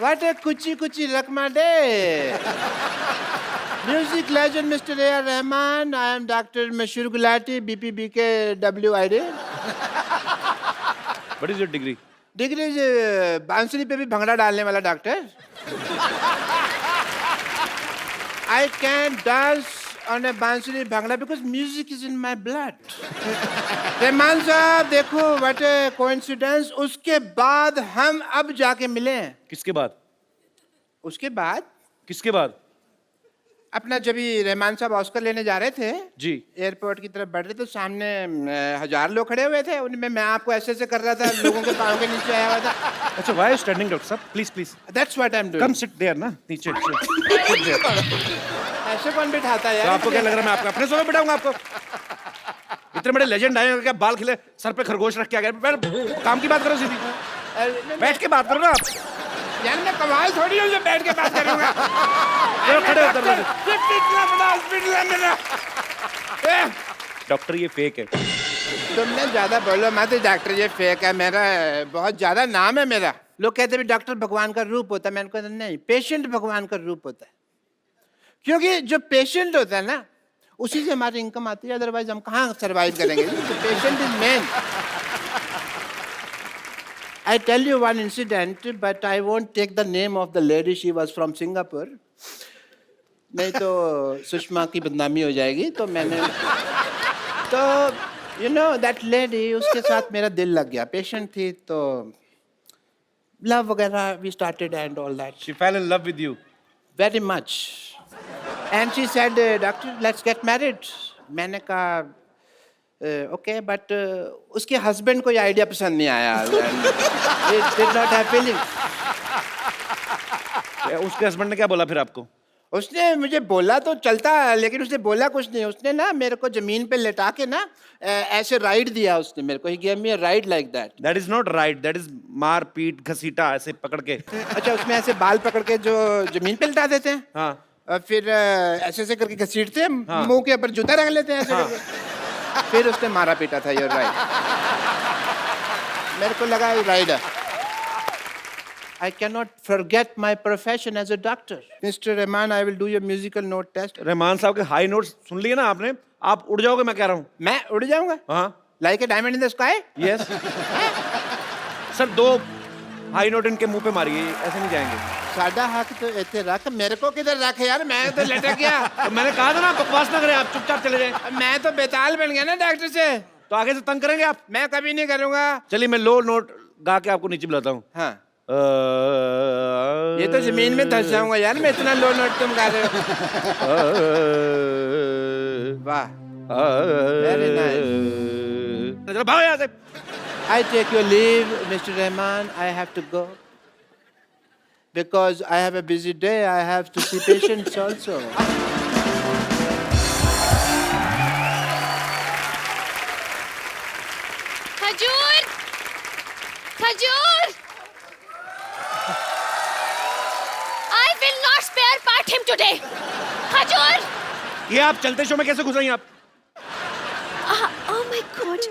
What a kuchi kuchi lakma day. Music legend Mr. A.R. Rahman. I am Dr. Mashur Gulati, BPBK WID. What is your degree? Degree is बांसुरी पे भी भंगड़ा डालने वाला doctor. I can dance on a बांसुरी bhangra because music is in my blood. Rahman साहब देखो what a coincidence. उसके बाद हम अब जाके मिले. किसके बाद? उसके बाद किसके बाद? अपना जब भी रहमान साहब ऑस्कर लेने जा रहे थे जी एयरपोर्ट की तरफ बढ़ रहे थे सामने 1000 लोग खड़े हुए थे उनमें मैं आपको ऐसे ऐसे कर रहा था लोगों के पाँव के नीचे आया हुआ था. अच्छा व्हाई स्टैंडिंग डॉक्टर साहब please please that's what I am doing. Come sit there ना नीचे ऐसे कौन बिठाता है तो यार. आपको क्या लग रहा है मैं आपको अपने सोफे बिठाऊंगा आपको? इतने बड़े लेजेंड आए हैं क्या बाल खिले सर पे खरगोश रख के आ गए. काम की बात करो सीधी बैठ के बात करो ना आप. यार मैं कमाल थोड़ी हूँ जो बैठ के बात करूंगा. चलो खड़े हो दरवाजे. इतना बड़ा हॉस्पिटल है मेरा. डॉक्टर ये फेक है. तुमने ज्यादा बोलो मत. डॉक्टर ये फेक है. मेरा बहुत ज्यादा नाम है मेरा. लोग कहते हैं डॉक्टर भगवान का रूप होता है. मैंने कहा नहीं पेशेंट भगवान का रूप होता है. क्योंकि जो पेशेंट होता है ना उसी से हमारी इनकम आती है. अदरवाइज हम कहाँ सर्वाइव करेंगे. Patient is main. I tell you one incident, but I won't take the name of the lady. She was from Singapore. नहीं तो सुषमा की बदनामी हो जाएगी. तो मैंने तो you know that lady उसके साथ मेरा दिल लग गया. पेशेंट थी तो love वगैरह we started and all that. She fell in love with you. Very much. And she said, doctor, let's get married. मैंने कहा ओके बट उसके हस्बैंड को ये आइडिया पसंद नहीं आया. It did not have feelings. उसके हस्बैंड ने क्या बोला फिर आपको? उसने मुझे बोला तो चलता लेकिन उसने बोला कुछ नहीं. उसने ना मेरे को जमीन पे लेटा के ना ऐसे राइड दिया उसने मेरे को. He gave me a ride like that. That is not right. That is मार पीट घसीटा ऐसे पकड़ के. अच्छा उसमें ऐसे बाल पकड़ के जो जमीन पे लेटा देते हैं. हाँ. और फिर ऐसे ऐसे करके घसीटते हैं. हाँ. मुंह के ऊपर जूता रख लेते हैं ऐसे करके. फिर उसने मारा पीटा था. You're right. मेरे को लगा ये राइड है. I cannot forget my profession as a doctor. Mr. Rahman, I will do your musical note test. Rahman साहब के हाई नोट्स सुन लिए ना आपने. आप उड़ जाओगे मैं कह रहा हूँ. मैं उड़ जाऊंगा. हाँ. Like a diamond in the sky? Yes sir 2 high note इनके मुंह पे मारिए ऐसे नहीं जाएंगे. सादा हक तो ऐसे रख. मेरे को किधर रख यार. मैं तो लटक गया. तो मैंने कहा था ना बकवास ना करें आप चुपचाप चले जाएं. मैं तो बेताल बन गया ना डॉक्टर से. तो आगे से तंग करेंगे आप. मैं कभी नहीं करूंगा. चलिए मैं लो नोट गा के आपको नीचे बुलाता हूँ. हाँ ये तो जमीन में धंस जाऊंगा यार. मैं इतना लो नोट तुम गा रहे हो. वाह वेरी नाइस. चलो भागो यहाँ से. I take your leave, Mr. Rahman. I have to go because I have a busy day. I have to see patients also. खजूर खजूर I will not spare part him today. खजूर. ये आप चलते शो में कैसे घुस रही हैं आप? Oh my God.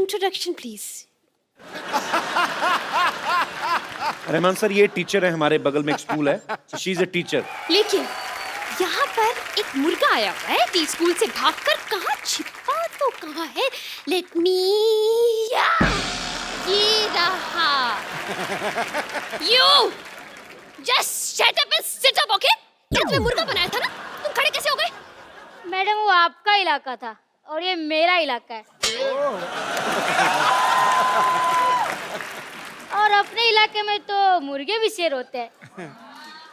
Introduction please. Rahman sir ये टीचर है. हमारे बगल में एक स्कूल है. She is a teacher. लेकिन यहाँ पर एक मुर्गा आया हुआ है टी स्कूल से भागकर. कहाँ छिपा तो कहाँ है. Let me. ये रहा. You just shut up and sit up, okay? क्या तुम्हें मुर्गा बनाया था ना. तुम खड़े कैसे हो गए? मैडम वो आपका इलाका था और ये मेरा इलाका है. और अपने इलाके में तो मुर्गे भी शेर होते हैं.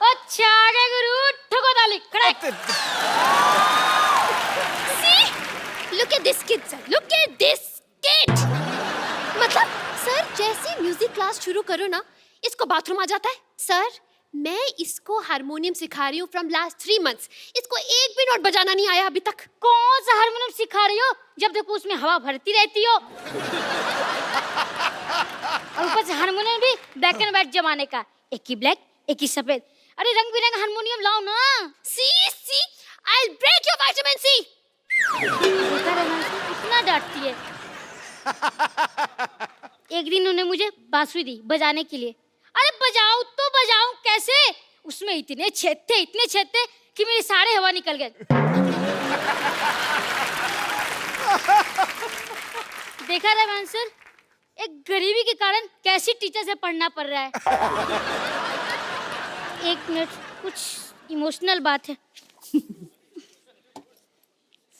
अच्छा आगे गुरु ठोको ताली खड़े. See? Look at this kid, sir. Look at this kid. मतलब सर जैसे म्यूजिक क्लास शुरू करो ना इसको बाथरूम आ जाता है. सर मैं इसको हारमोनियम सिखा रही हूँ फ्रॉम लास्ट 3 months. इसको एक भी नोट बजाना नहीं आया अभी तक. कौन सा हारमोनियम सिखा रही हो जब देखो उसमें हवा भरती रहती हो. और ऊपर से हारमोनियम भी ब्लैक एंड व्हाइट जमाने का. एक ही ब्लैक एक ही सफेद. अरे रंग बिरंगा हारमोनियम लाओ ना. See, I'll break your vitamin C. इतना डांटती है. एक दिन उन्होंने मुझे बांसुरी दी बजाने के लिए. अरे बजाओ तो बजाऊं कैसे? उसमें इतने छेद थे कि मेरे सारे हवा निकल गए। देखा रहमान सर, एक गरीबी के कारण कैसी टीचर से पढ़ना पड़ रहा है। एक मिनट, कुछ इमोशनल बात है।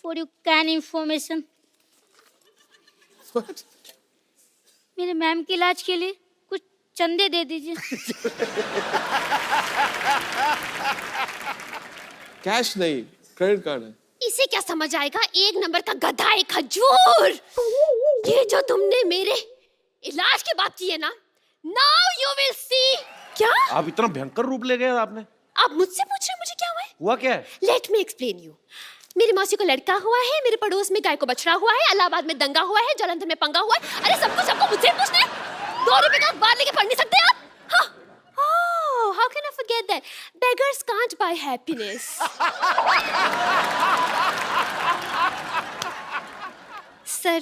फॉर यू कैन इंफॉर्मेशन, मेरे मैम के इलाज के लिए कुछ चंदे दे दीजिए। कैश नहीं, क्रेडिट कार्ड है। इसे क्या समझ आएगा, एक नंबर का गधा, एक खजूर। ये जो तुमने मेरे इलाज की बात की है ना, नाउ यू विल सी। क्या आप इतना भयंकर रूप ले गए आपने? आप मुझसे पूछ रहे हैं मुझे क्या हुआ है? हुआ क्या है? Let me explain you. मेरी मौसी को लड़का हुआ है, मेरे पड़ोस में गाय को बछड़ा हुआ है, इलाहाबाद में दंगा हुआ है, जालंधर में पंगा हुआ है। अरे सब कुछ आपको मुझसे पूछना है? 2 रुपए का अखबार लेके पढ़ नहीं सकते आप? हाँ। Oh, how can I forget that? Beggars can't buy happiness. Sir,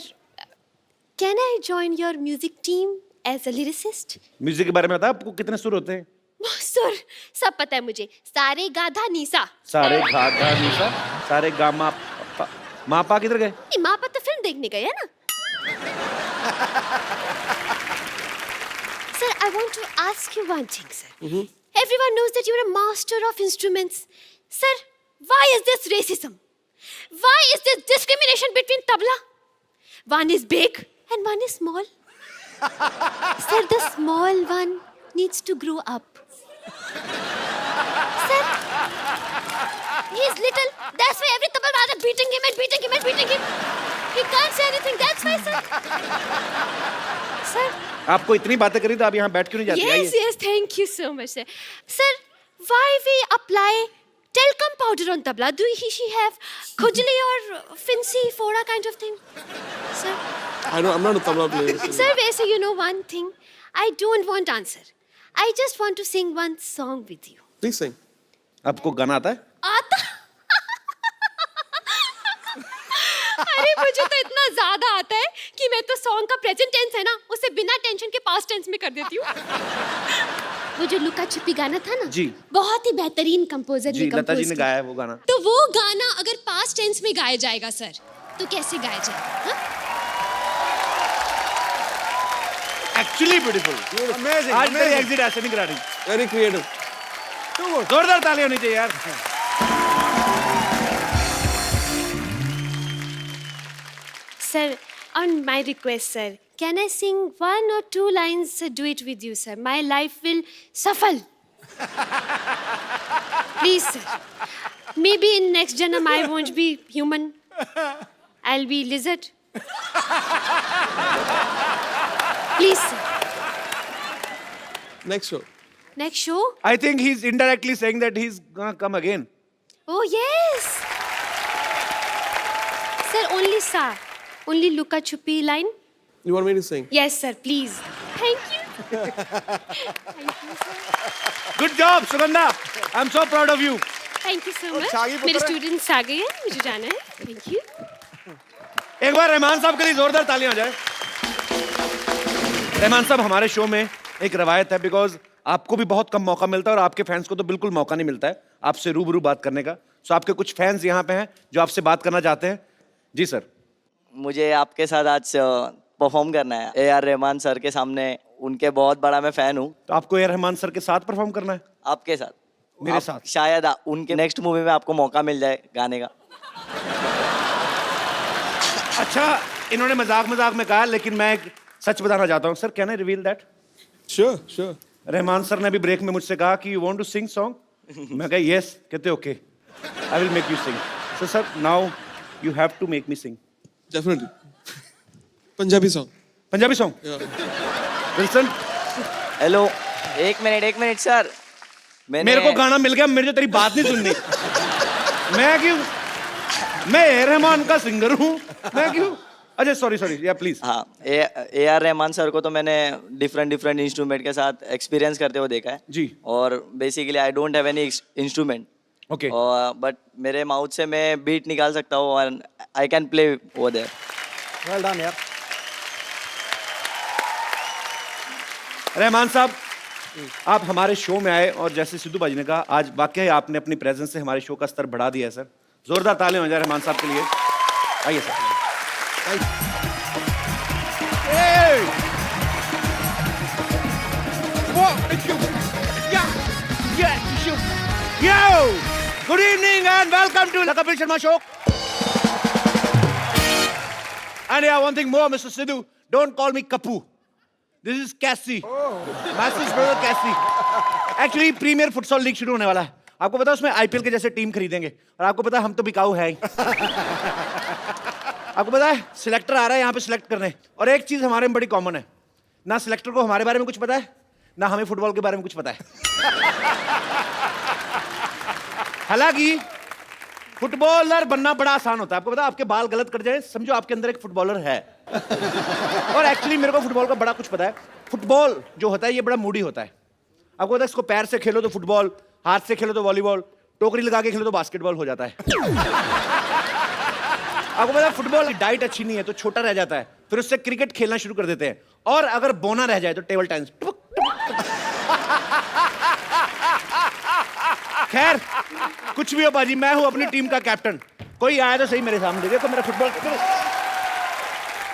can I join your music team as a lyricist? Music के बारे में बता, आपको कितने सुर होते हैं? सर, सब पता है मुझे। सारे गाधा नीसा। सारे गा गा निशा, सारे गा मा पा। माँ पा किधर गए? नहीं, माँ पर तो फिल्म देखने गए है ना। Sir, I want to ask you one thing, sir. Everyone knows that you're a master of instruments. Sir, why is this racism? Why is this discrimination between tabla? One is big and one is small. Sir, the small one needs to grow up. Sir, he's little. That's why every tabla rather beating him and beating him and beating him. He can't say anything. That's why, sir. Sir. आपको इतनी बातें करी तो आप यहाँ बैठ क्यों नहीं जाती? Yes, yes, thank you so much, sir. Sir, why we apply talcum powder on tabla? Do she have khujli or fancy fora kind of thing? Sir, I'm not a tabla player. sir, वैसे you know one thing, I don't want answer. I just want to sing one song with you. Please sing. आपको गाना आता है? आता? अरे मुझे तो इतना ज्यादा आता है कि मैं तो सॉन्ग का प्रेजेंट टेंस है ना, उसे बिना टेंशन के पास्ट टेंस में कर देती हूँ। वो जो लुका छुपी गाना था ना, जी, बहुत ही बेहतरीन कंपोजर ने जी, लता जी कंपोज ने किया। गाया है वो गाना। तो वो गाना अगर पास्ट टेंस में गाया जाएगा सर, तो कैसे गाया जाएगा? Actually beautiful, amazing. आज मेरी एग्जिट ऐसे नहीं करा रही। Very creative. जोरदार ताली होनी चाहिए यार। Sir, on my request, sir, can I sing 1 or 2 lines duet with you, sir? My life will suffer. Please, sir. Maybe in next janam I won't be human. I'll be lizard. Please, sir. Next show. Next show? I think he's indirectly saying that he's gonna come again. Oh, yes. Sir, only sa. Only Luka Chupi line? You want me to sing? Yes, sir, please. Thank you. Thank you, sir. Good job, Sugandha. I'm so proud of you. Thank you so much. शागी पुत्र मेरे है। Students आ गए हैं, मुझे जाना है। Thank you. एक बार रहमान साहब के लिए जोरदार तालियां हो जाए। रहमान साहब, हमारे शो में एक रवायत है, बिकॉज आपको भी बहुत कम मौका मिलता है और आपके फैंस को तो बिल्कुल मौका नहीं मिलता है आपसे रूबरू बात करने का। सो आपके कुछ फैंस यहाँ पे हैं जो आपसे बात करना चाहते हैं। जी सर। मुझे आपके साथ आज परफॉर्म करना है ए आर रहमान सर के सामने। उनके बहुत बड़ा मैं फैन हूँ। तो आपको ए आर रहमान सर के साथ परफॉर्म करना है? आपके साथ, मेरे साथ? शायद उनके नेक्स्ट मूवी में आपको मौका मिल जाए गाने का। अच्छा, इन्होंने मजाक मजाक में कहा, लेकिन मैं एक सच बताना चाहता हूँ। Sir, can I reveal that? Sure, sure. Rahman sir ने अभी ब्रेक में मुझसे कहा कि you want to sing song. मैं कहा यस। कहते okay, I will make you sing. So sir, now you have to make me sing. Definitely. Punjabi song. Punjabi song? Yeah. Wilson, hello, एक मिनट सर। मेरे को गाना मिल गया, मेरे जो तेरी बात नहीं सुननी। मैं क्यों? मैं ए रहमान का सिंगर हूँ, मैं क्यों? अच्छा, सॉरी, या प्लीज। हाँ, ए आर रहमान सर को तो मैंने डिफरेंट इंस्ट्रूमेंट के साथ एक्सपीरियंस करते हुए देखा है जी। और basically I don't have any instrument. Okay. और बट मेरे माउथ से मैं बीट निकाल सकता हूँ और I can play over there. Well done यार। रहमान साहब, आप हमारे शो में आए और जैसे सिद्धू बाजी ने कहा, आज वाकई आपने अपनी प्रेजेंस से हमारे शो का स्तर बढ़ा दिया है सर। जोरदार तालियां हो जाए रहमान साहब के लिए। आइए sir. Good evening and welcome to the Kapil Sharma show. And yeah, one thing more, Mr. Sidhu, don't call me Kapu. This is Cassie. Massive brother Cassie. Actually, premier futsal league शुरू होने वाला है। आपको पता है उसमें आईपीएल के जैसे टीम खरीदेंगे और आपको पता है हम तो बिकाऊ है ही। आपको पता है सिलेक्टर आ रहा है यहाँ पे सिलेक्ट करने, और एक चीज हमारे में बड़ी कॉमन है, ना सिलेक्टर को हमारे बारे में कुछ पता है, ना हमें फुटबॉल के बारे में कुछ पता है। हालांकि फुटबॉलर बनना बड़ा आसान होता है। आपको पता है आपके बाल गलत कट जाए, समझो आपके अंदर एक फुटबॉलर है। और एक्चुअली मेरे को फुटबॉल का बड़ा कुछ पता है। फुटबॉल जो होता है ये बड़ा मूडी होता है। आपको पता है इसको पैर से खेलो तो फुटबॉल, हाथ से खेलो तो वॉलीबॉल, टोकरी लगा के खेलो तो बास्केटबॉल हो जाता है। आपको पता है फुटबॉल की डाइट अच्छी नहीं है तो छोटा रह जाता है, फिर उससे क्रिकेट खेलना शुरू कर देते हैं, और अगर बोना रह जाए तो टेबल टेनिस। खैर कुछ भी हो बाजी, मैं हूं अपनी टीम का कैप्टन। कोई आया तो सही मेरे सामने, देखो मेरा फुटबॉल।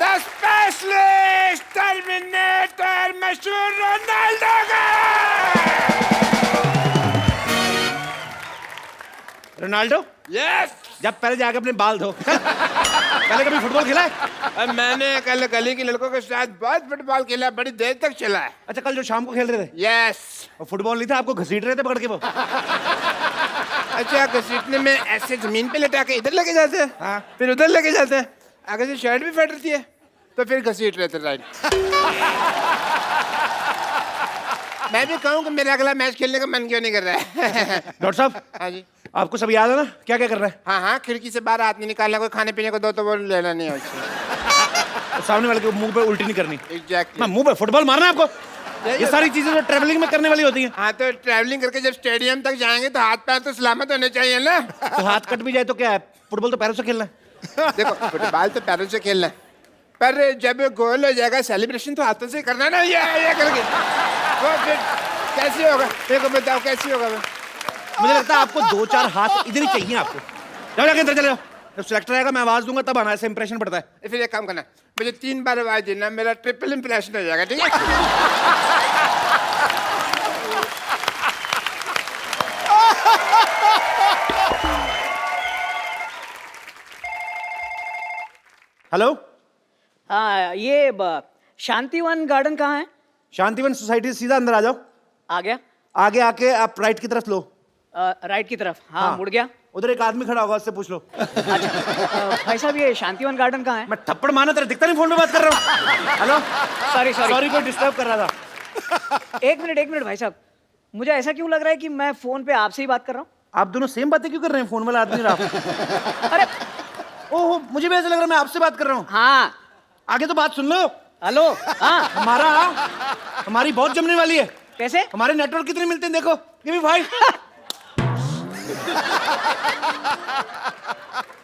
द स्पेशलिस्ट टर्मिनेटर मशहूर रोनाल्डो का। Ronaldo yes. जब पहले जाके अपने बाल धो। पहले कभी फुटबॉल खेला है? मैंने कल गली के लड़कों के साथ बहुत फुटबॉल खेला, बड़ी देर तक चला है। अच्छा, कल जो शाम को खेल रहे थे? यस। और फुटबॉल नहीं था, आपको घसीट रहे थे पकड़ के वो। अच्छा, घसीटने में ऐसे जमीन पे लटा के इधर लेके जाते हैं, हाँ, फिर उधर लेके जाते हैं, आगे से शर्ट भी फट रही है तो फिर घसीट रहे थे। राइट। मैं भी कहूँ कि मेरा अगला मैच खेलने का मन क्यों नहीं कर रहा है। डॉक्टर साहब। हाँ जी। आपको सब याद है ना क्या क्या कर रहे हैं? हाँ हाँ, खिड़की से बाहर हाथ नहीं निकालना, कोई खाने पीने को दो तो वो लेना नहीं है उससे। सामने वाले के मुंह पे उल्टी नहीं करनी। एग्जैक्टली। मुंह पे फुटबॉल मारना है आपको। ये सारी चीजें तो ट्रैवलिंग में करने वाली होती हैं। हाँ, तो ट्रैवलिंग करके जब स्टेडियम तक जाएंगे तो हाथ पैर तो सलामत होने चाहिए ना। तो हाथ कट भी जाए तो क्या है, फुटबॉल तो पैरों से खेलना है। देखो, फुटबॉल तो पैरों से खेलना है, पर जब गोल हो जाएगा सेलिब्रेशन तो हाथों से करना ना, ये करके। वो फिर कैसे होगा, देखो बताओ कैसे होगा। मुझे लगता है आपको 2-4 हाथ इधर ही चाहिए आपको। जाओ जाके अंदर चले जाओ, जब सिलेक्टर आएगा मैं आवाज दूंगा तब आना, ऐसे इंप्रेशन पड़ता है। फिर एक काम करना, मुझे 3 बार आवाज देना, मेरा ट्रिपल इंप्रेशन हो जाएगा, ठीक है? हेलो। हाँ, ये शांतिवन गार्डन कहाँ है? शांतिवन सोसाइटी से सीधा अंदर आ जाओ। आ गया। आगे आके आप राइट की तरफ लो। राइट की तरफ। हाँ, मुड़ गया। उधर एक आदमी खड़ा होगा, उससे पूछ लो। भाई साहब, ये शांतिवन गार्डन कहाँ है? मैं थप्पड़ मारना तेरा दिखता नहीं, फोन पे बात कर रहा हूँ। हेलो। सॉरी सॉरी, कोई डिस्टर्ब कर रहा था। एक मिनट भाई साहब, मुझे ऐसा क्यों लग रहा है कि मैं फोन पे आपसे ही बात कर रहा हूँ? आप दोनों सेम बातें क्यों कर रहे हैं, फोन वाला आदमी और आप? अरे ओहो, मुझे भी ऐसा लग रहा है मैं आपसे बात कर रहा हूँ। हाँ, आगे तो बात सुन लो। हेलो। हाँ, हमारी बहुत जमने वाली है। कैसे? हमारे नेटवर्क कितने मिलते हैं देखो, गिव मी 5।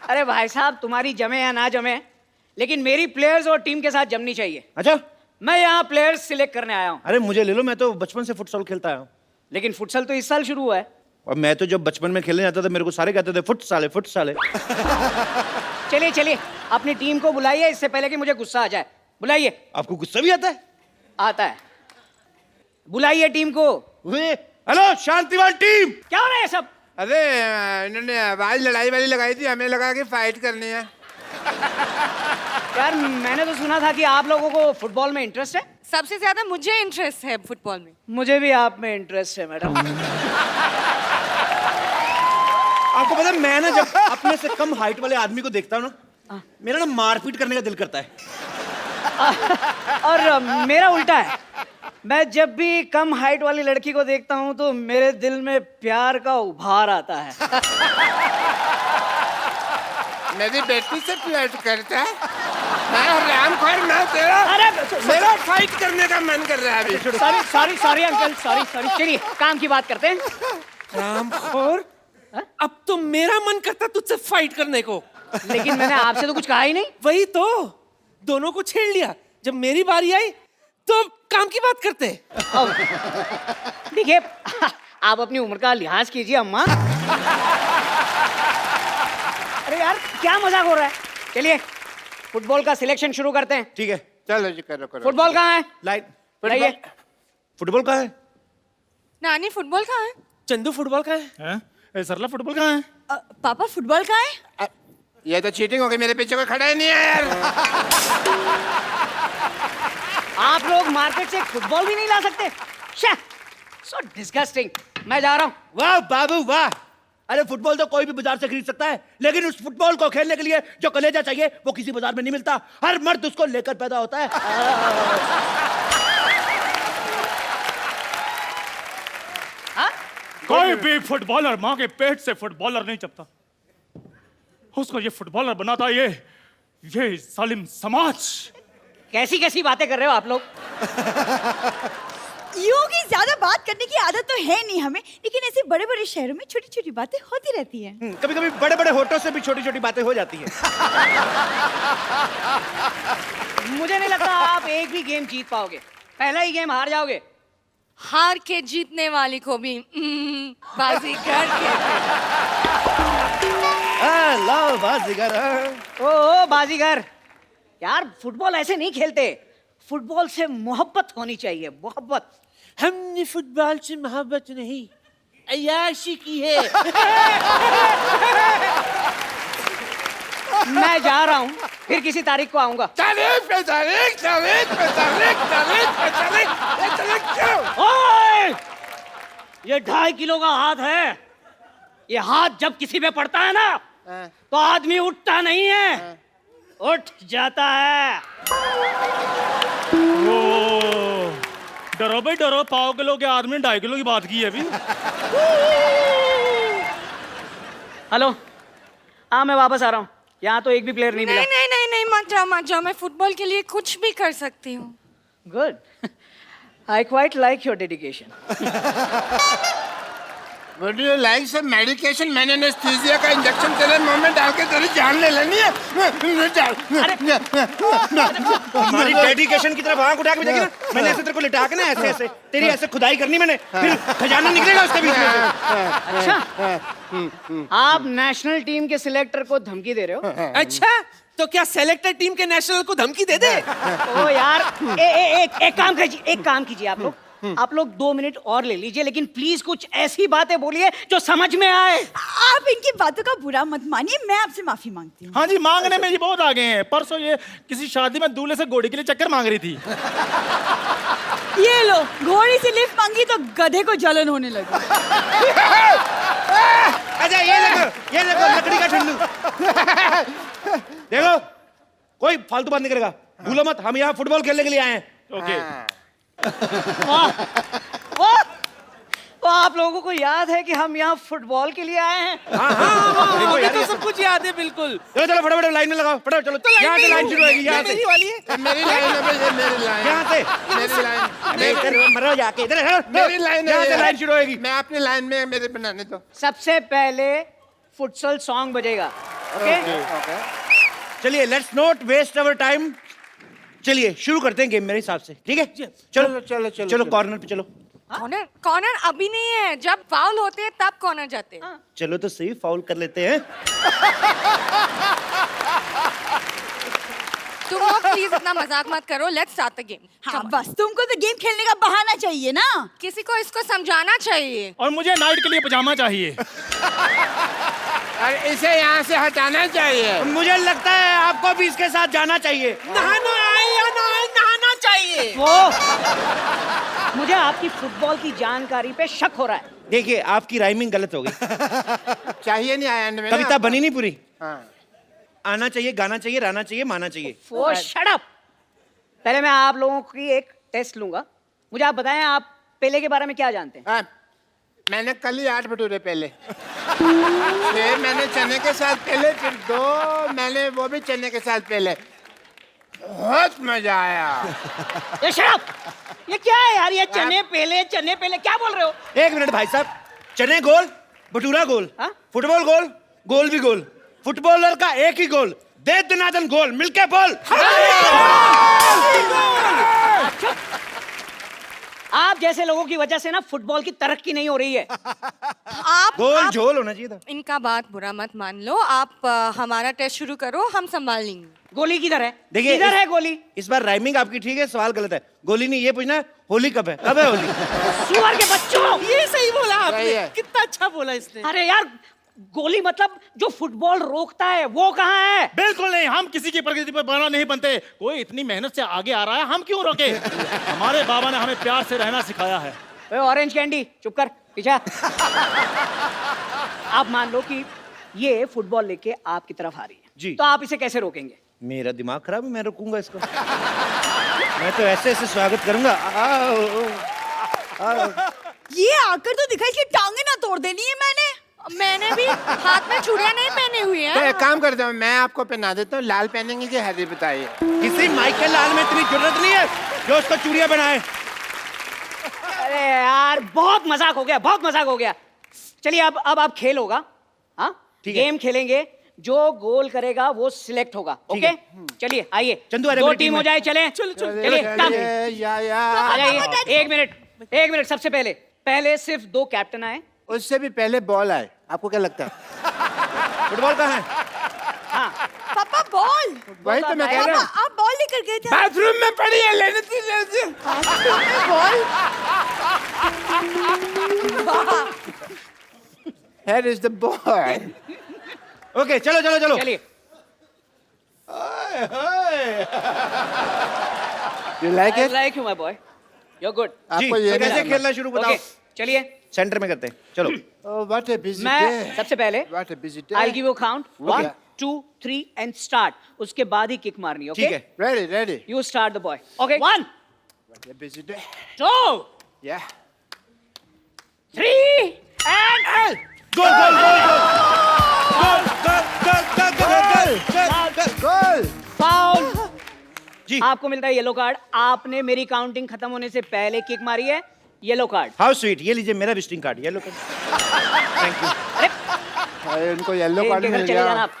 अरे भाई साहब, तुम्हारी जमे या ना जमे, लेकिन मेरी प्लेयर्स और टीम के साथ जमनी चाहिए। अच्छा, मैं यहाँ प्लेयर्स सिलेक्ट करने आया हूँ। अरे मुझे ले लो, मैं तो बचपन से फुटसॉल खेलता आया हूँ। लेकिन फुटसल तो इस साल शुरू हुआ है। और मैं तो जब बचपन में खेलने जाता था मेरे को सारे कहते थे फुट साले फुट साले। चलिए अपनी टीम को बुलाइए, इससे पहले कि मुझे गुस्सा आ जाए। बुलाइए। आपको गुस्सा भी आता है? आता है। बुलाइए टीम को। Hello Shantivan team. क्या हो रहा है सब? अरे इन्होंने आवाज लड़ाई वाली लगाई थी, हमें लगा कि फाइट करनी है। यार, मैंने तो सुना था कि आप लोगों को फुटबॉल में इंटरेस्ट है। सबसे ज्यादा मुझे इंटरेस्ट है फुटबॉल में। मुझे भी आप में इंटरेस्ट है मैडम। आपको पता है मैं ना जब अपने से कम हाइट वाले आदमी को देखता हूँ ना, मेरा ना मारपीट करने का दिल करता है। और मेरा उल्टा है, मैं जब भी कम हाइट वाली लड़की को देखता हूँ तो मेरे दिल में प्यार का उभार आता है। मेरी बेटी से फ्लर्ट करता है। मैं रामखोर, मैं तेरा, अरे मेरा फाइट करने का मन कर रहा है अभी। Sorry uncle, sorry. चलिए काम की बात करते हैं। रामखोर, अब तो मेरा मन करता तुझसे फाइट करने को। लेकिन मैंने आपसे तो कुछ कहा ही नहीं। वही तो, दोनों को छेड़ लिया। जब मेरी बारी आई तो काम की बात करते हैं। देखिए आप अपनी उम्र का लिहाज कीजिए अम्मा। अरे यार क्या मजाक हो रहा है। चलिए फुटबॉल का सिलेक्शन शुरू करते हैं। ठीक है, चलो जी, करो करो। फुटबॉल कहाँ है? लाइन। लाइए। फुटबॉल कहाँ है? नानी फुटबॉल कहाँ है? चंदू फुटबॉल का है? सरला फुटबॉल कहाँ है? पापा फुटबॉल कहाँ है? ये तो चीटिंग हो गई, मेरे पीछे कोई खड़ा ही नहीं है यार। आप लोग मार्केट से फुटबॉल भी नहीं ला सकते? So disgusting. मैं जा रहा हूँ। वाह बाबू वाह। अरे फुटबॉल तो कोई भी बाजार से खरीद सकता है, लेकिन उस फुटबॉल को खेलने के लिए जो कलेजा चाहिए वो किसी बाजार में नहीं मिलता। हर मर्द उसको लेकर पैदा होता है। कोई भी फुटबॉलर माँ के पेट से फुटबॉलर नहीं चपता। उसको ये फुटबॉलर बनाता ये जालिम समाज। कैसी कैसी बातें कर रहे हो आप लोग? यूं की ज्यादा बात करने की आदत तो है नहीं हमें, लेकिन ऐसे बड़े बड़े शहरों में छोटी छोटी बातें होती रहती हैं। कभी कभी बड़े बड़े होठों से भी छोटी छोटी बातें हो जाती हैं। मुझे नहीं लगता आप एक भी गेम जीत पाओगे। पहला ही गेम हार जाओगे। हार के जीतने वाली को भी बाजीगर कहते हैं। लो बाजीगर। ओ बाजीगर, यार फुटबॉल ऐसे नहीं खेलते। फुटबॉल से मोहब्बत होनी चाहिए, मोहब्बत। हमने फुटबॉल से मोहब्बत नहीं, अय्याशी की है। मैं जा रहा हूँ, फिर किसी तारीख को आऊंगा। तारीख पे तारीख, तारीख पे तारीख, तारीख पे तारीख, ये तारीख क्यों? ओए! ये 2.5 किलो का हाथ है। ये हाथ जब किसी पे पड़ता है ना तो आदमी उठता नहीं है, उठ जाता है। ओ, डरो भाई डरो, 1.5 किलो के आदमी ने 2.5 किलो की बात की है अभी। हेलो, हाँ मैं वापस आ रहा हूँ। यहाँ तो एक भी प्लेयर नहीं मिला। नहीं नहीं नहीं नहीं, मत जाओ। मैं फुटबॉल के लिए कुछ भी कर सकती हूँ। Good. I quite like your dedication. Would you like some medication? मैंने एनेस्थीसिया का इंजेक्शन तेरे मुंह में डाल के तेरी जान ले लेनी है। हमारी डेडिकेशन की तरफ आंख उठा के देखी ना, मैंने ऐसे तेरे को लिटा के ना ऐसे ऐसे तेरी ऐसे खुदाई करनी मैंने, फिर खजाना निकलेगा उसके बीच में से। अच्छा, आप नेशनल टीम के सिलेक्टर को धमकी दे रहे हो? अच्छा, तो क्या सेलेक्टेड टीम के नेशनल को धमकी दे दे? ओ यार, एक काम कीजिए आप लोग 2 मिनट और ले लीजिए, लेकिन प्लीज कुछ ऐसी बातें बोलिए जो समझ में आए। आप इनकी बातों का बुरा मत मानिए, मैं आपसे माफी मांगती हूँ। हाँ जी, मांगने में ये बहुत आगे हैं। परसों ये किसी शादी में दूल्हे से घोड़ी के लिए चक्कर मांग रही थी। ये लो, घोड़ी से लिफ्ट मांगी तो गधे को जलन होने लगी। अच्छा ये देखो लकड़ी का ठंडू। देखो कोई फालतू बात नहीं करेगा, भूलो मत हम यहाँ फुटबॉल खेलने के लिए आए हैं। ओके। तो आप लोगों को याद है कि हम यहाँ फुटबॉल के लिए आए हैं? मुझे तो सब कुछ याद है बिल्कुल। चलो फटाफट लाइन में लगाओ, फटाफट चलो। यहाँ से लाइन शुरू होगी, यहाँ से मेरी वाली है। मेरी लाइन है भाई, ये मेरी लाइन। यहाँ से मेरी लाइन। मरो जाके इधर मेरी लाइन है यहाँ से ये। लाइन शुरू होगी। मैं अपनी लाइन में मेरे बनाने दो। सबसे पहले फुटसल सॉन्ग बजेगा। ओके? चलिए let's not waste our time, चलिए शुरू करते हैं गेम मेरे हिसाब से। ठीक है चलो चलो कॉर्नर पे चलो। कॉर्नर अभी नहीं है, जब फाउल होते हैं तब कॉर्नर जाते हैं। चलो तो सही, फाउल कर लेते हैं। तुम लोग प्लीज इतना मजाक मत करो, लेट्स स्टार्ट द गेम। हाँ बस, तुमको तो गेम खेलने का बहाना चाहिए ना। किसी को इसको समझाना चाहिए। और मुझे नाइट के लिए पजामा चाहिए। और इसे यहाँ से हटाना चाहिए। मुझे लगता है आपको भी इसके साथ जाना चाहिए। नहाना चाहिए। वो मुझे आपकी फुटबॉल की जानकारी पे शक हो रहा है। देखिए आपकी राइमिंग गलत हो गई। चाहिए नहीं आया एंड में। कविता बनी नहीं पूरी। हाँ। आना चाहिए, गाना चाहिए, रहना चाहिए, माना चाहिए। वो शट अप। पहले मैं आप लोगों की एक टेस्ट लूंगा। मुझे आप बताएं, आप पेले के बारे में क्या जानते हैं? हाँ, मैंने कल ही 8 भटूरे पहले। 6 मैंने चने के साथ पहले, फिर 2 मैंने वो भी चने के साथ पहले। बहुत मजा आया। ये शट अप। ये क्या है यार, ये चने पहले क्या बोल रहे हो? 1 मिनट भाई साहब, चने गोल, भटूरा गोल, हाँ? फुटबॉल गोल, गोल भी गोल, फुटबॉलर का एक ही गोल, दे दनादन गोल, मिलके बोल। आप जैसे लोगों की वजह से ना फुटबॉल की तरक्की नहीं हो रही है। गोल झोल होना चाहिए था। इनका बात बुरा मत मान लो, आप हमारा टेस्ट शुरू करो, हम संभाल लेंगे। गोली किधर है? देखिए किधर है गोली? इस बार राइमिंग आपकी ठीक है, सवाल गलत है। गोली नहीं, ये पूछना है होली कब है? कब है होली? सुअर के बच्चों, ये सही बोला सही आपने, है। कितना अच्छा बोला इसने। अरे यार गोली मतलब जो फुटबॉल रोकता है वो कहाँ है? बिल्कुल नहीं, हम किसी की प्रकृति पर बना नहीं बनते। कोई इतनी मेहनत से आगे आ रहा है, हम क्यों रोके? हमारे बाबा ने हमें प्यार से रहना सिखाया है। ऑरेंज कैंडी चुप कर, पीछे। आप मान लो कि ये फुटबॉल लेके आपकी तरफ आ रही है जी। तो आप इसे कैसे रोकेंगे? मेरा दिमाग खराब है, मैं रोकूंगा इसको। मैं तो ऐसे ऐसे स्वागत करूंगा। ये आकर तो दिखा, इसकी टांगे ना तोड़ देनी है मैंने भी हाथ में चूड़ियां नहीं पहनी हुई तो है। एक काम करता हूँ, मैं आपको पहना देता हूँ। लाल पहनेंगे कि हरी बताइए। किसी माइकल लाल में इतनी जरूरत नहीं है जो उसको चूड़ियां बनाए। अरे यार बहुत मजाक हो गया, बहुत मजाक हो गया। चलिए अब आप खेल होगा। हाँ ठीक है। गेम खेलेंगे, जो गोल करेगा वो सिलेक्ट होगा। ठीक ओके है। चलिए आइए, चंदू, अरे दो मेरी टीम टीम हो है। जाए। चले चलिए कम या आ जाइए। एक मिनट सबसे पहले सिर्फ 2 कैप्टन आए। उससे भी पहले बॉल आए। आपको क्या लगता है? फुटबॉल कहाँ है? हाँ पापा बॉल। वही तो मैं कह रहा हूँ। आप बॉल लेकर गए थे। बाथरूम में पड़ी है, लेने थी। Ball. Here is the ball. Okay चलो चलो चलो। चलिए। You like I it? like you my boy. You're good. आपको जी, ये तो कैसे नहीं खेलना शुरू बताओ। Okay, चलिए सेंटर में करते हैं, चलो। Oh, what a busy मैं day. सबसे पहले What a busy day. I'll give you a count. 1, Okay. 2, 3 and start. उसके बाद ही किक मारनी है। ठीक है। Ready. You start the boy. Okay. 1, What a busy day. 2, Yeah. 3 and goal goal goal Goal. Foul. जी। आपको मिलता है येलो कार्ड। आपने मेरी काउंटिंग खत्म होने से पहले किक मारी है, येलो कार्ड। How sweet. ये लीजिए मेरा visiting card, yellow card. Thank you. अरे उनको येलो कार्ड इनके घर मिल चले गया। जाना आप।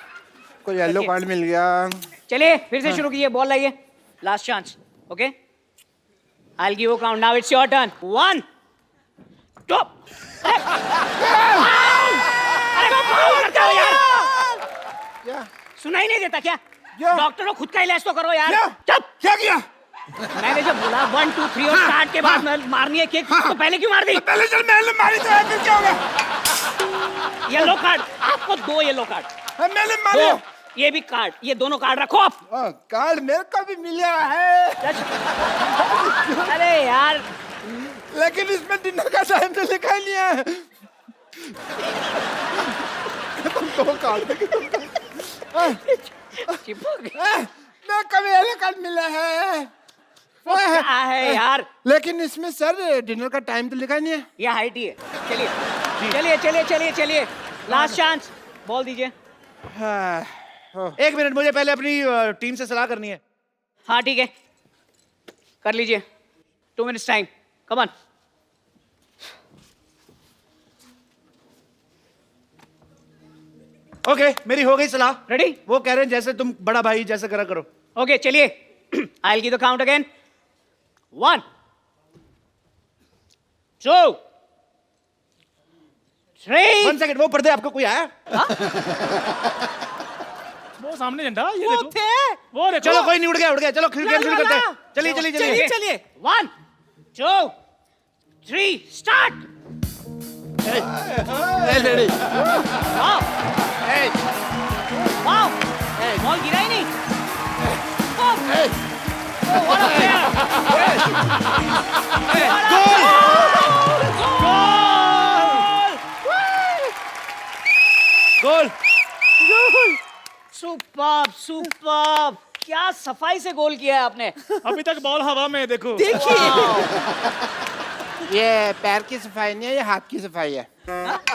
को येलो कार्ड मिल गया। चलिए फिर से शुरू कीजिए। बॉल लाइए, last chance. Okay, I give you count. Now it's your turn. 1, 2। अरे वो फाउल करते हो यार। सुनाई नहीं देता क्या? डॉक्टरों खुद का इलाज तो करो यार। चुप। क्या किया? मैंने जब बोला 1, 2, 3 और स्टार्ट के बाद मारनी है किक, तो पहले क्यों मार दी? पहले चल मैंने मारी तो फिर क्या होगा? Yellow card. आपको 2 येलो कार्ड। मैंने मारी। 2 ये भी कार्ड, ये दोनों कार्ड रखो आप। कार्ड मेरे को भी मिला है। अरे यार लेकिन इसमें डिनर का टाइम तो लिखा ही नहीं है। तुम 2 कार्ड चिपक मैं कभी येलो कार्ड मिला है। क्या है यार? लेकिन इसमें सर डिनर का टाइम तो लिखा ही नहीं है। ये हाइट ही है। चलिए लास्ट चांस। बॉल दीजिए। एक मिनट, मुझे पहले अपनी टीम से सलाह करनी है। हाँ ठीक है, कर लीजिए। 2 minutes time. Come on. Okay, मेरी हो गई सलाह। रेडी? वो कह रहे हैं जैसे तुम बड़ा भाई जैसे करा करो। ओके चलिए। I give the count again. 1, 2, 3। 1 second, वो पर्दे आपको कोई आया? वो सामने झंडा, ये वो देखो। थे। वो देखो। चलो कोई नहीं, उड़ गया। चलो गेम शुरू करते हैं। चलिए चलिए चलिए चलिए। चलिए। 1, 2, 3 start. Ready. Wow wow, ball गिरा ही नहीं। What a player! Goal. Superb. क्या सफाई से गोल किया है आपने। अभी तक बॉल हवा में है, देखो। ये पैर की सफाई नहीं है, ये हाथ की सफाई है।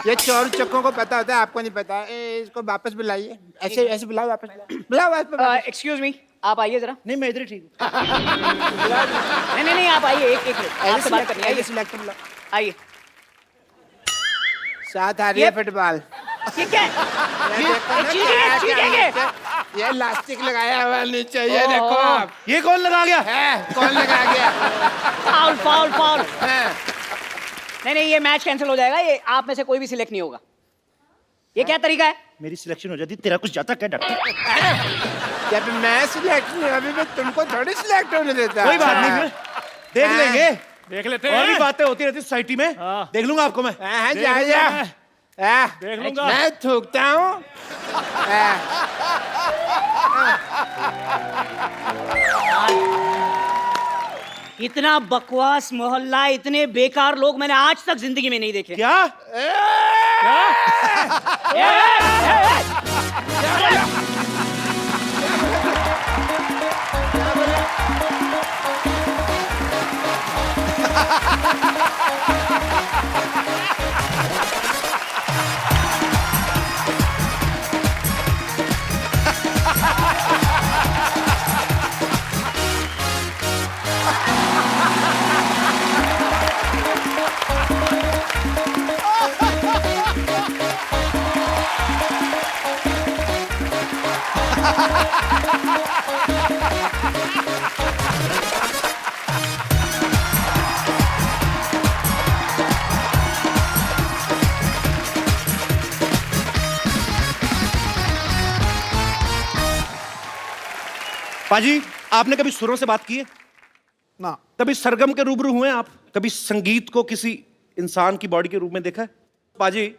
ये चोर चक्कों को पता होता है, आपको नहीं पता। इसको वापस बुलाइए। ऐसे बुलाओ, वापस बुलाओ। एक्सक्यूज मी, आप आइए जरा। नहीं, मैं इधर ही ठीक हूँ। नहीं आप आइए। एक मिनट आपसे बात करनी है। आइए। सिलेक्टर बुलाओ। आइए। साथ आ रही है फुटबॉल। ठीक है। चीखेंगे। ये लास्टिक लगाया हुआ नीचे, ये देखो आप। ये कौन लगा गया? है, कौन लगा गया? Foul foul foul. है। नहीं ये मैच कैंसिल हो जाएगा, ये आप में से कोई भी सिलेक्ट नहीं होगा। ये क्या तरीका है? मेरी सिलेक्शन हो जाती, तेरा कुछ जाता क्या डॉक्टर? जब मैं सिलेक्ट नहीं, अभी मैं तुमको थोड़ी सिलेक्ट होने देता। कोई बात नहीं, फिर देख लेंगे। देख लेते और भी हैं। बातें होती रहती सोसाइटी में। देख लूंगा आपको मैं। जा देख लूंगा। मैं थूकता हूँ। इतना बकवास मोहल्ला, इतने बेकार लोग मैंने आज तक जिंदगी में नहीं देखे। क्या? पाजी, आपने कभी सुरों से बात की है? ना। कभी सरगम के रूबरू हुए आप? कभी संगीत को किसी इंसान की बॉडी के रूप में देखा है? पाजी,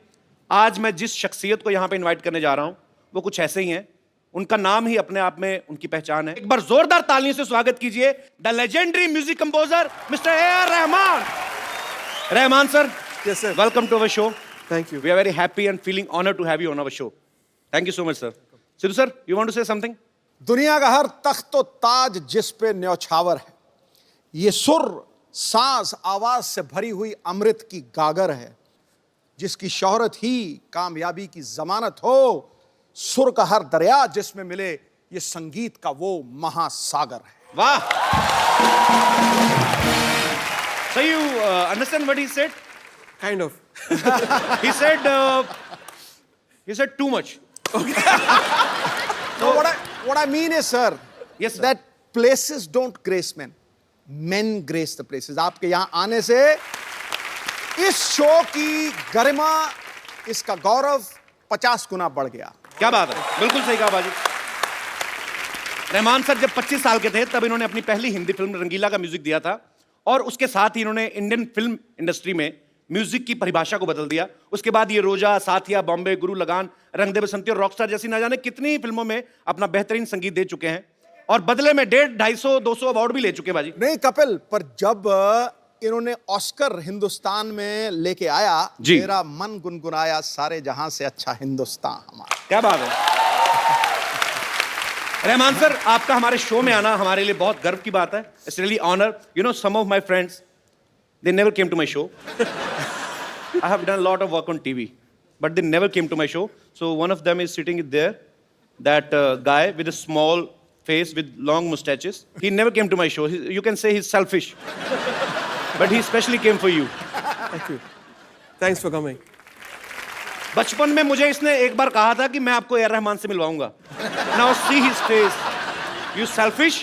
आज मैं जिस शख्सियत को यहाँ पे इनवाइट करने जा रहा हूँ वो कुछ ऐसे ही हैं। उनका नाम ही अपने आप में उनकी पहचान है। एक बार जोरदार तालियों से स्वागत कीजिए the legendary music composer mister A R. Rahman. Rahman sir, Yes, sir. Welcome to our show. Thank you. We are very happy and feeling honored to have you on our show. Thank you so much, sir. Sidhu sir, you want to say something? दुनिया का हर तख्त ताज जिस पे न्यौछावर है, ये सुर सांस आवाज से भरी हुई अमृत की गागर है, जिसकी शोहरत ही कामयाबी की जमानत हो। सुर का हर दरिया जिसमें मिले, ये संगीत का वो महासागर है। वाह! So you understand what he said? Kind of. He said too much. So what I mean is, sir, Yes, sir. that places don't grace men, men grace the places. आपके यहाँ आने से इस शो की गरिमा, इसका गौरव 50 गुना बढ़ गया। क्या बात है, बिल्कुल सही कहा बाजी। रहमान सर जब 25 साल के थे तब इन्होंने अपनी पहली हिंदी फिल्म रंगीला का म्यूजिक दिया था, और उसके साथ ही इन्होंने इंडियन फिल्म इंडस्ट्री में म्यूजिक की परिभाषा को बदल दिया। उसके बाद ये रोजा, साथिया, बॉम्बे, गुरु लगान, रंग दे बसंती और रॉकस्टार जैसी ना जाने कितनी ही फिल्मों में अपना बेहतरीन संगीत दे चुके हैं, और बदले में 150, 250, 200 अवार्ड भी ले चुके हैं बाजी। नहीं कपिल, पर जब इन्होंने ऑस्कर हिंदुस्तान में लेके आया, जी। मेरा मन गुनगुनाया, सारे जहां से अच्छा हिंदुस्तान हमारा। क्या बात है रहमान सर, आपका हमारे शो में आना हमारे लिए बहुत गर्व की बात है। It's really honour. You know, some of my friends, they never came to my show. I have done a lot of work on TV, but they never came to my show. So one of them is sitting there, that guy with a small face with long mustaches. He never came to my show. You can say he's selfish, but he specially came for you. Thank you. Thanks for coming. बचपन में मुझे इसने एक बार कहा था कि मैं आपको ए.आर. रहमान से मिलवाऊंगा। Now see his face. You selfish?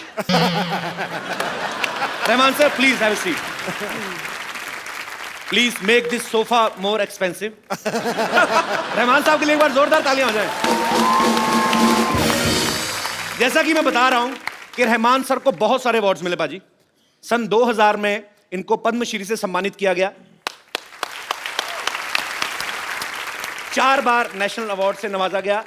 Rahman sir, please have a seat. Please make this sofa more expensive. Rahman साहब के लिए एक बार जोरदार तालियां हो जाएं। जैसा कि मैं बता रहा हूं कि रहमान सर को बहुत सारे अवार्ड्स मिले बाजी। सन 2000 में इनको पद्मश्री से सम्मानित किया गया, 4 बार नेशनल अवार्ड से नवाजा गया,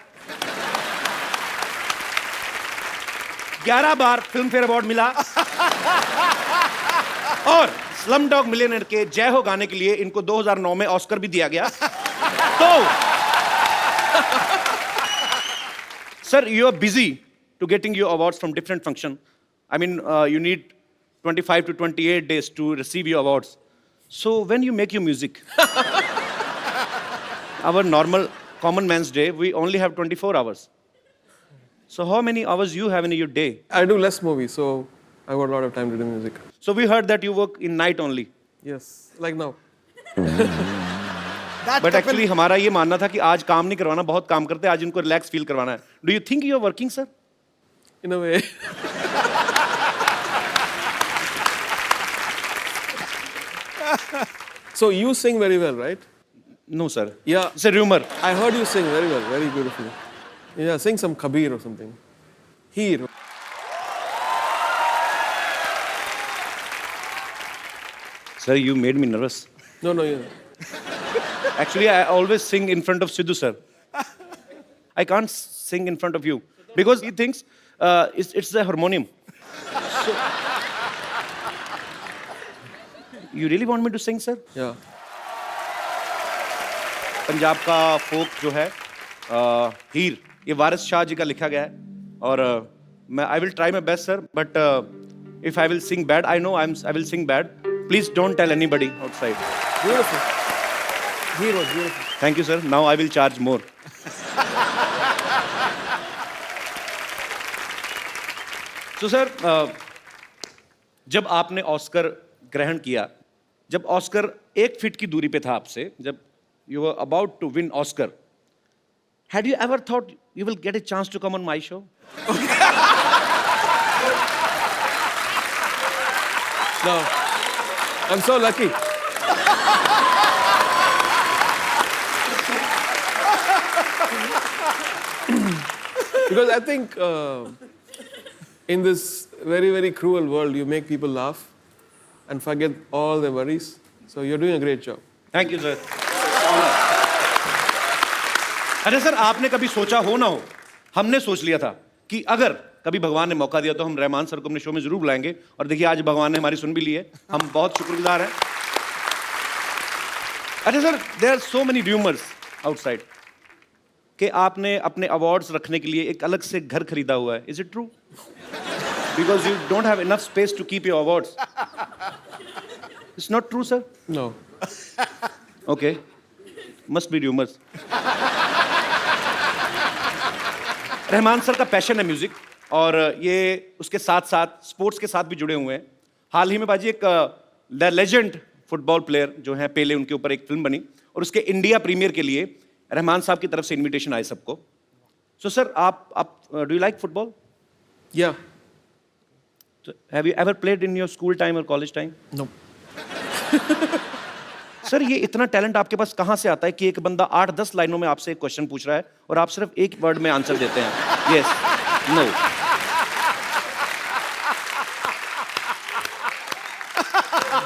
11 बार फिल्म फेयर अवार्ड मिला, और स्लम डॉग मिलियनेयर के जय हो गाने के लिए इनको 2009 में ऑस्कर भी दिया गया। तो sir, you are busy to getting your awards from different function. I mean you need 25 to 28 days to receive your awards. So when you make your music, our normal common man's day, we only have 24 hours. So how many hours you have in your day? I do less movies, so I got a lot of time to do music. So we heard that you work in night only. Yes, like now. But actually हमारा ये मानना था कि आज काम नहीं करवाना, बहुत काम करते हैं, आज इनको रिलैक्स फील करवाना है. Do you think you are working sir? In a way. So you sing very well, right? No sir. Yeah. It's a rumor. I heard you sing very well, very beautifully. Yeah, sing some Kabir or something. Heer. Sir, you made me nervous. No, yeah. Actually, I always sing in front of Sidhu sir. I can't sing in front of you because he thinks it's the harmonium. So, you really want me to sing, sir? Yeah. Punjab का फोक जो है हीर, ये वारिस शाह जी का लिखा गया है और मैं I will try my best sir, but if I will sing bad, I know I will sing bad. Please don't tell anybody outside. Beautiful. Heer was beautiful. Thank you sir. Now I will charge more. तो sir, जब आपने Oscar ग्रहण किया, जब Oscar 1 feet की दूरी पे था आपसे, जब you were about to win Oscar, had you ever thought you will get a chance to come on my show? No. I'm so lucky. Because I think in this very, very cruel world, you make people laugh and forget all their worries. So you're doing a great job. Thank you, sir. अरे sir, आपने कभी सोचा हो ना हो, हमने सोच लिया था कि अगर कभी भगवान ने मौका दिया तो हम रहमान सर को अपने शो में जरूर बुलाएंगे, और देखिए आज भगवान ने हमारी सुन भी ली है. हम बहुत शुक्रगुजार हैं. अरे sir, there are so many rumours outside कि आपने अपने अवार्ड्स रखने के लिए एक अलग से घर खरीदा हुआ है. Is it true? Because you don't have enough space to keep your awards. It's not true sir? No. Okay, must be rumours. Rahman sir का पैशन है म्यूजिक, और ये उसके साथ साथ स्पोर्ट्स के साथ भी जुड़े हुए हैं. हाल ही में बाजी एक द लेजेंड फुटबॉल प्लेयर जो है पेले, उनके ऊपर एक फिल्म बनी, और उसके इंडिया प्रीमियर के लिए रहमान साहब की तरफ से इनविटेशन आए सबको. सो सर, आप do you like football? Yeah. Have you ever played in your school time और कॉलेज टाइम? No. सर, ये इतना टैलेंट आपके पास कहाँ से आता है कि एक बंदा 8-10 लाइनों में आपसे एक क्वेश्चन पूछ रहा है और आप सिर्फ एक वर्ड में आंसर देते हैं? Yes, no.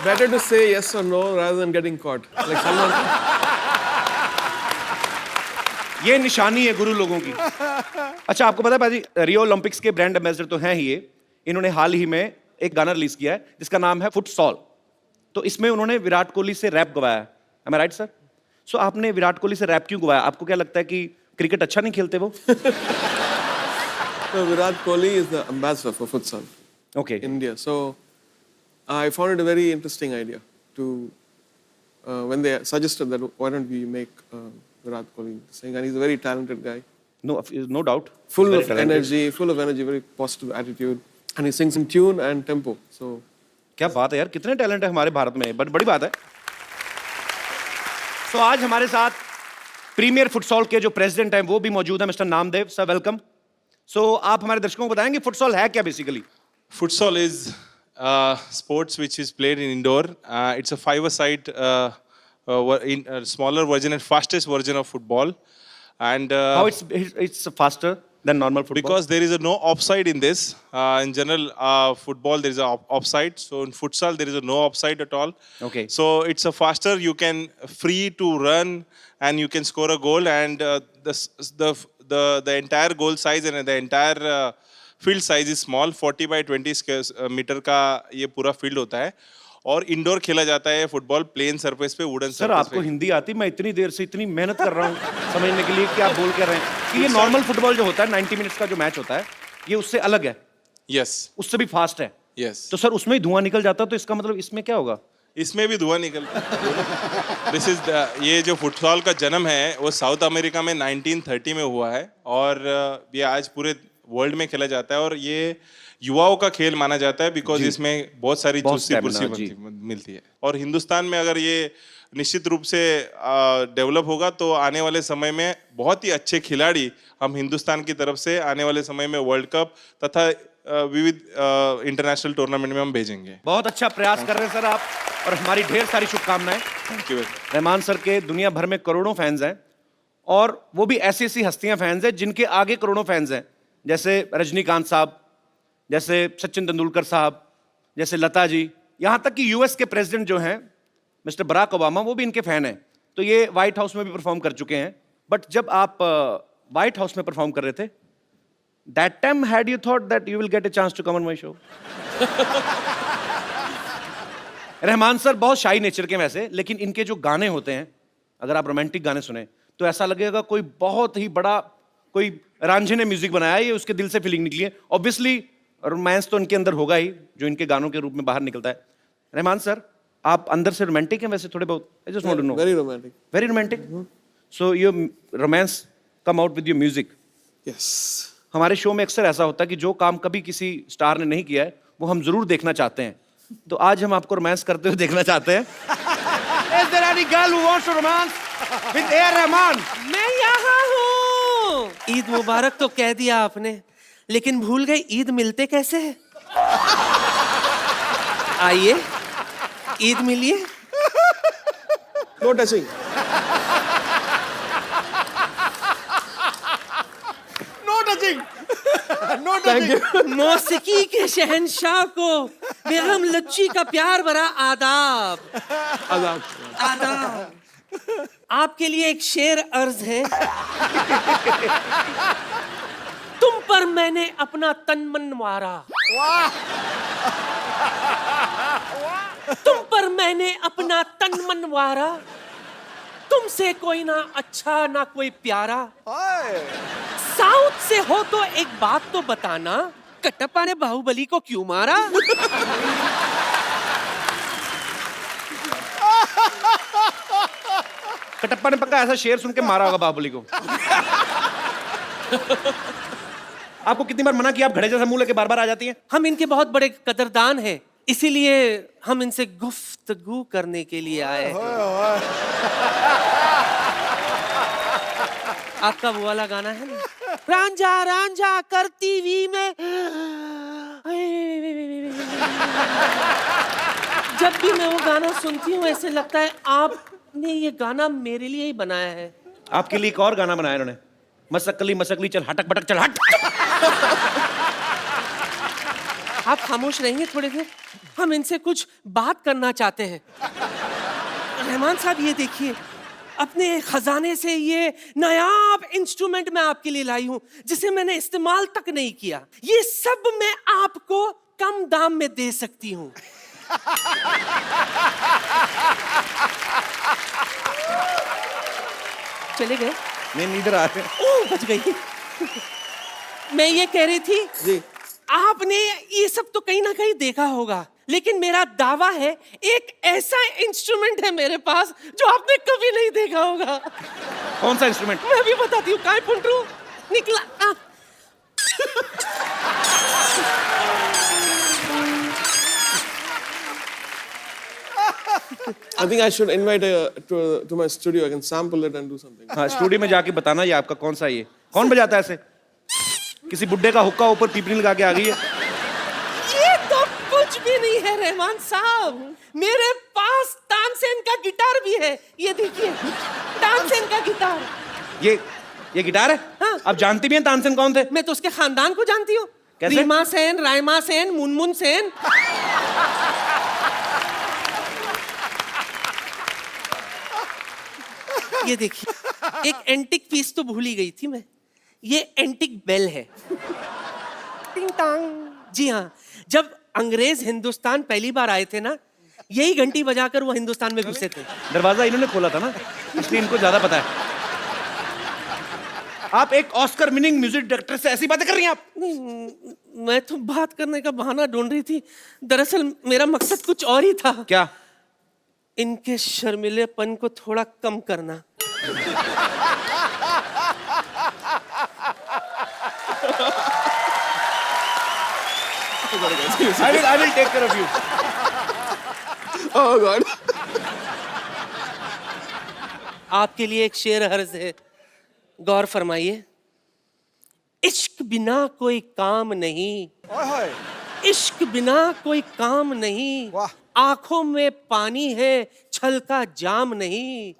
Better to say yes or no rather than getting caught. Like someone. ये निशानी है गुरु लोगों की. अच्छा, आपको पता है भाजी, रियो ओलंपिक्स के ब्रांड एम्बेसडर तो हैं ही ये. इन्होंने हाल ही में एक गाना रिलीज किया है जिसका नाम है फुटसॉल. तो इसमें उन्होंने विराट कोहली से रैप गवाया है. Am I right, sir? So आपने विराट कोहली से रैप क्यों गवाया? आपको क्या लगता है कि क्रिकेट अच्छा नहीं खेलते वो? So Virat Kohli is the ambassador for futsal. Okay. In India. So I found it a very interesting idea to when they suggested that why don't we make Virat Kohli sing, and he's a very talented guy. No doubt. Full of energy, very positive attitude, and he sings in tune and tempo. So क्या बात है यार, कितने talent है हमारे भारत में, but बड़ी बात है. तो आज हमारे साथ प्रीमियर फुटसॉल के जो प्रेसिडेंट हैं वो भी मौजूद हैं, मिस्टर नामदेव सर. वेलकम. सो आप हमारे दर्शकों को बताएंगे फुटसॉल है क्या basically? Futsal is sports which is played in indoor. It's a five-a-side in a smaller version and fastest version of football. And how it's faster than normal football? Because there is no offside in this. In general, football there is a offside. So in futsal there is no offside at all. Okay. So it's a faster. You can free to run and you can score a goal. And the entire goal size and the entire field size is small. 40 by 20 square meter का ये पूरा field होता है. और indoor खेला जाता है football plane surface पे, वुडन सरफेस पे. सर, आपको हिंदी आती? मैं इतनी देर से इतनी मेहनत कर रहा हूँ समझने के लिए कि आप बोल कर रहे हैं कि ये नॉर्मल फुटबॉल जो होता है 90 मिनट्स का जो मैच होता है ये उससे अलग है. यस. उससे भी फास्ट है. यस. तो सर उसमें ही धुआं निकल जाता है, तो इसका मतलब इसमें क्या होगा? इसमें भी धुआं निकलता है. दिस इज ये जो फुटबॉल का जन्म है वो साउथ अमेरिका में 1930 में हुआ है, और ये आज पूरे वर्ल्ड में खेला जाता है, और ये युवाओं का खेल माना जाता है बिकॉज इसमें बहुत सारी चुस्ती पुर्सी मिलती है. और हिंदुस्तान में अगर ये निश्चित रूप से डेवलप होगा तो आने वाले समय में बहुत ही अच्छे खिलाड़ी हम हिंदुस्तान की तरफ से आने वाले समय में वर्ल्ड कप तथा विविध इंटरनेशनल टूर्नामेंट में हम भेजेंगे। बहुत अच्छा प्रयास कर रहे हैं सर आप, और हमारी ढेर सारी शुभकामनाएं। Thank you. रहमान सर के दुनिया भर में करोड़ों फैंस हैं, और वो भी ऐसी ऐसी हस्तियां फैंस हैं जिनके आगे करोड़ों फैंस हैं, जैसे रजनीकांत साहब, जैसे सचिन तेंदुलकर साहब, जैसे लता जी, यहाँ तक कि यूएस के प्रेसिडेंट जो हैं मिस्टर बराक ओबामा, वो भी इनके फैन हैं। तो ये व्हाइट हाउस में भी परफॉर्म कर चुके हैं। बट जब आप व्हाइट हाउस में परफॉर्म कर रहे थे, that time had you thought that you will get a chance to come on my show? Rahman sir बहुत शाई नेचर के वैसे, लेकिन इनके जो गाने होते हैं, अगर आप रोमांटिक गाने सुने तो ऐसा लगेगा कोई बहुत ही बड़ा कोई रांझे ने म्यूजिक बनाया है, ये उसके दिल से फीलिंग निकली है। ऑब्वियसली रोमांस तो इनके अंदर होगा ही, जो इनके गानों के रूप में बाहर निकलता है। रहमान सर, आप अंदर से रोमांटिक हैं वैसे थोड़े बहुत? I just want to know. Very romantic. Very romantic. So your romance come out with your music. Yes. हमारे शो में अक्सर ऐसा होता है कि जो काम कभी किसी स्टार ने नहीं किया है वो हम जरूर देखना चाहते हैं, तो आज हम आपको रोमांस करते हुए देखना चाहते हैं। Is there any girl who wants to romance with A.R. Rahman? मैं यहाँ हूँ। ईद मुबारक तो कह दिया आपने, लेकिन भूल गए ईद मिलते कैसे हैं? आइए ईद मिलिए। No touching. No touching. No touching. मौसीकी के शहंशाह को बेगम लच्ची का प्यार भरा आदाब। आदाब। आदाब। आपके लिए एक शेर अर्ज है। तुम पर मैंने अपना तन मन मारा, तुम पर मैंने अपना तन मन मारा, तुमसे कोई ना अच्छा ना कोई प्यारा। साउथ से हो तो एक बात तो बताना, कटप्पा ने बाहुबली को क्यों मारा? कटप्पा ने पक्का ऐसा शेर सुन के मारा होगा बाहुबली को। आपको कितनी बार मना किया, आप घड़े जैसा मुंह लेके बार बार आ जाती हैं? हम इनके बहुत बड़े कदरदान हैं, इसीलिए हम इनसे गुफ्तगू करने के लिए आए हैं। आपका वो वाला गाना है ना, रांझा रांझा करती वी में, जब भी मैं वो गाना सुनती हूँ ऐसे लगता है आपने ये गाना मेरे लिए ही बनाया है। आपके लिए एक और गाना बनाया इन्होंने, मसकली मसकली चल हटक बटक चल हट। आप खामोश रहेंगे थोड़ी देर, हम इनसे कुछ बात करना चाहते हैं। रहमान साहब ये देखिए, अपने खजाने से ये नायाब इंस्ट्रूमेंट मैं आपके लिए लाई हूं, जिसे मैंने इस्तेमाल तक नहीं किया। ये सब मैं आपको कम दाम में दे सकती हूं। चले गए? नहीं, इधर आ रहे। ओह, बच गई। मैं ये कह रही थी जी, आपने ये सब तो कहीं ना कहीं देखा होगा, लेकिन मेरा दावा है एक ऐसा इंस्ट्रूमेंट है मेरे पास जो आपने कभी नहीं देखा होगा। कौन सा इंस्ट्रूमेंट? मैं भी बताती हूँ। काय पुंटरू निकला। I think I should invite to my studio. I can sample it and do something. हाँ, स्टूडियो में जाके बताना ये आपका कौन सा है। ये कौन बजाता है ऐसे? किसी बुड्ढे का हुक्का ऊपर पीपनी लगा के आ गई है। ये तो कुछ भी नहीं है रहमान साहब, मेरे पास तानसेन का गिटार भी है। ये देखिए, तानसेन का गिटार। ये गिटार है? हाँ। आप जानती भी हैं तानसेन कौन थे? मैं तो उसके खानदान को जानती हूँ। कैसे? रीमा सेन, रायमा सेन, मुनमुन सेन। ये देखिए, एक एंटिक पीस तो भूल ही गई थी मैं। ये एंटिक बेल है। टिंग टांग। जी हाँ, जब अंग्रेज हिंदुस्तान पहली बार आए थे ना, यही घंटी बजाकर वो हिंदुस्तान में घुसे थे। दरवाजा इन्होंने खोला था ना, इसलिए इनको ज्यादा पता है। आप एक ऑस्कर विनिंग म्यूजिक डायरेक्टर से ऐसी बातें कर रही हैं आप? मैं तो बात करने का बहाना ढूंढ रही थी, दरअसल मेरा मकसद कुछ और ही था। क्या? इनके शर्मिलेपन को थोड़ा कम करना। I will take care of you. Oh God. आपके लिए एक शेर हर्ज है, गौर फरमाइए। इश्क बिना कोई काम नहीं, इश्क बिना कोई काम नहीं, आंखों में पानी है छल का जाम नहीं।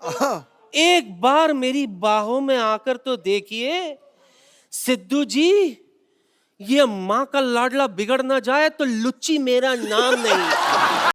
एक बार मेरी बाहों में आकर तो देखिए सिद्धू जी, ये माँ का लाडला बिगड़ ना जाए तो लुच्ची मेरा नाम नहीं।